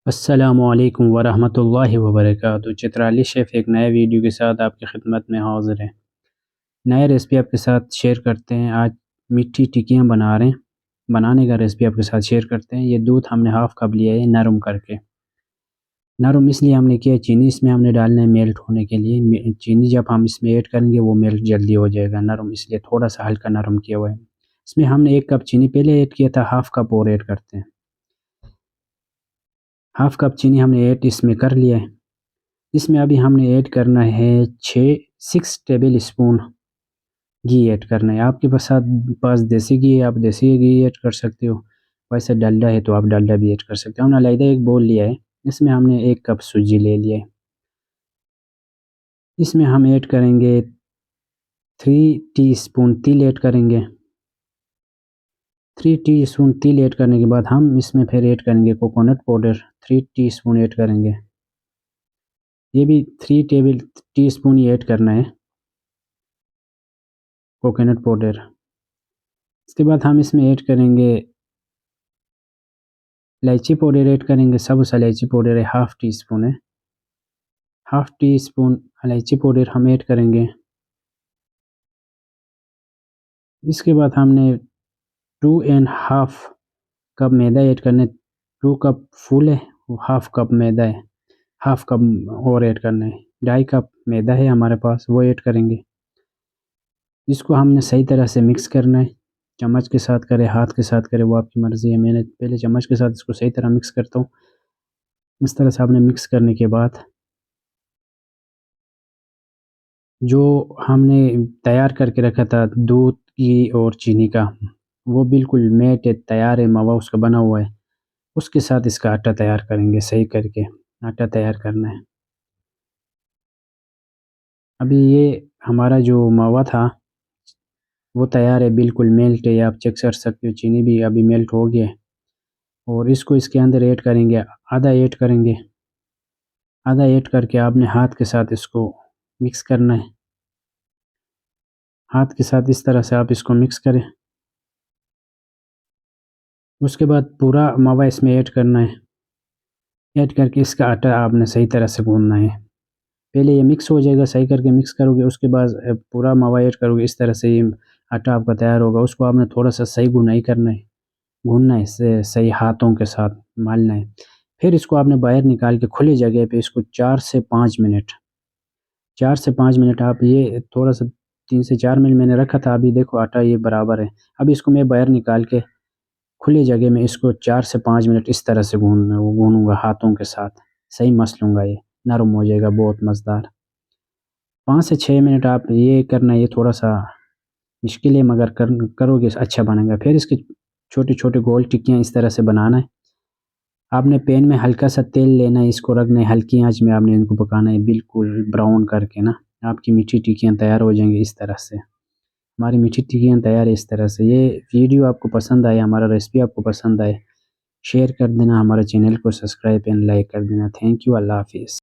अस्सलामुअलैकुम वरहमतुल्लाहि वबरकातुहू। चित्राली शेफ़ एक नए वीडियो के साथ आपकी खिदमत में हाज़िर है। नए रेसिपी आपके साथ शेयर करते हैं। आज मीठी टिक्कियाँ बना रहे हैं। बनाने का रेसिपी आपके साथ शेयर करते हैं। ये दूध हमने हाफ़ कप लिया है नरम करके। नरम इसलिए हमने किया, चीनी इसमें हमने डालना है मेल्ट होने के लिए। चीनी जब हम इसमें ऐड करेंगे वो मेल्ट जल्दी हो जाएगा। नरम इसलिए थोड़ा सा हल्का नरम किया हुआ है। इसमें हमने 1 कप चीनी पहले ऐड किया था, हाफ़ कप और ऐड करते हैं। हाफ़ कप चीनी हमने ऐड इसमें कर लिया है। इसमें अभी हमने ऐड करना है 6 टेबल स्पून घी ऐड करना है। आपके पास देसी घी है, आप देसी घी ऐड कर सकते हो। वैसे डालडा है तो आप डालडा भी ऐड कर सकते हो। हमने अलग एक बोल लिया है, इसमें हमने 1 कप सूजी ले लिया है। इसमें हम ऐड करेंगे 3 टीस्पून तिल ऐड करेंगे। 3 टीस्पून तिल ऐड करने के बाद हम इसमें फिर ऐड करेंगे कोकोनट पाउडर 3 टीस्पून ऐड करेंगे। ये भी 3 टेबल टीस्पून ही ऐड करना है कोकोनट पाउडर। इसके बाद हम इसमें ऐड करेंगे इलायची पाउडर ऐड करेंगे। सब इलायची पाउडर है, हाफ़ टी स्पून है। हाफ़ टी स्पून इलायची पाउडर हम ऐड करेंगे। इसके बाद हमने 2 and half cup maida add करना है। 2 कप फुल है, हाफ़ कप मैदा है, हाफ़ कप और ऐड करना है। 2.5 कप मैदा है हमारे पास, वो ऐड करेंगे। इसको हमने सही तरह से मिक्स करना है। चम्मच के साथ करें, हाथ के साथ करें, वो आपकी मर्ज़ी है। मैंने पहले चम्मच के साथ इसको सही तरह मिक्स करता हूँ। इस तरह से आपने मिक्स करने के बाद जो हमने तैयार करके रखा था दूध की और चीनी का, वो बिल्कुल मेट है, तैयार है, मावा उसका बना हुआ है। उसके साथ इसका आटा तैयार करेंगे, सही करके आटा तैयार करना है। अभी ये हमारा जो मावा था वो तैयार है, बिल्कुल मेल्ट है। आप चेक कर सकते हो, चीनी भी अभी मेल्ट हो गया है। और इसको इसके अंदर ऐड करेंगे, आधा ऐड करेंगे। आधा ऐड करके आपने हाथ के साथ इसको मिक्स करना है। हाथ के साथ इस तरह से आप इसको मिक्स करें। उसके बाद पूरा मावा इसमें ऐड करना है। ऐड करके इसका आटा आपने सही तरह से गूँथना है। पहले ये मिक्स हो जाएगा, सही करके मिक्स करोगे, उसके बाद पूरा मावा ऐड करोगे, इस तरह से ये आटा आपका तैयार होगा। उसको आपने थोड़ा सा सही गुनाई करना है, गूँथना है, सही हाथों के साथ मालना है। फिर इसको आपने बाहर निकाल के खुली जगह पे इसको 4 से 5 मिनट 4 से 5 मिनट आप ये थोड़ा सा 3 से 4 मिनट मैंने रखा था। अभी देखो आटा ये बराबर है। अब इसको मैं बाहर निकाल के खुली जगह में इसको 4 से 5 मिनट इस तरह से गूँथूँगा हाथों के साथ। सही मस लूँगा, ये नरम हो जाएगा, बहुत मज़ेदार। 5 से 6 मिनट आप ये करना, ये थोड़ा सा मुश्किल है मगर करोगे अच्छा बनेगा। फिर इसके छोटे-छोटे गोल टिक्कियाँ इस तरह से बनाना है। आपने पैन में हल्का सा तेल लेना है, इसको रखना है, हल्की आँच में आपने इनको पकाना है, बिल्कुल ब्राउन करके ना। आपकी मीठी टिक्कियाँ तैयार हो जाएँगी इस तरह से। हमारी मीठी टिक्कियाँ तैयार है इस तरह से। ये वीडियो आपको पसंद आए, हमारा रेसिपी आपको पसंद आए, शेयर कर देना, हमारे चैनल को सब्सक्राइब एंड लाइक कर देना। थैंक यू, अल्लाह हाफ़िज़।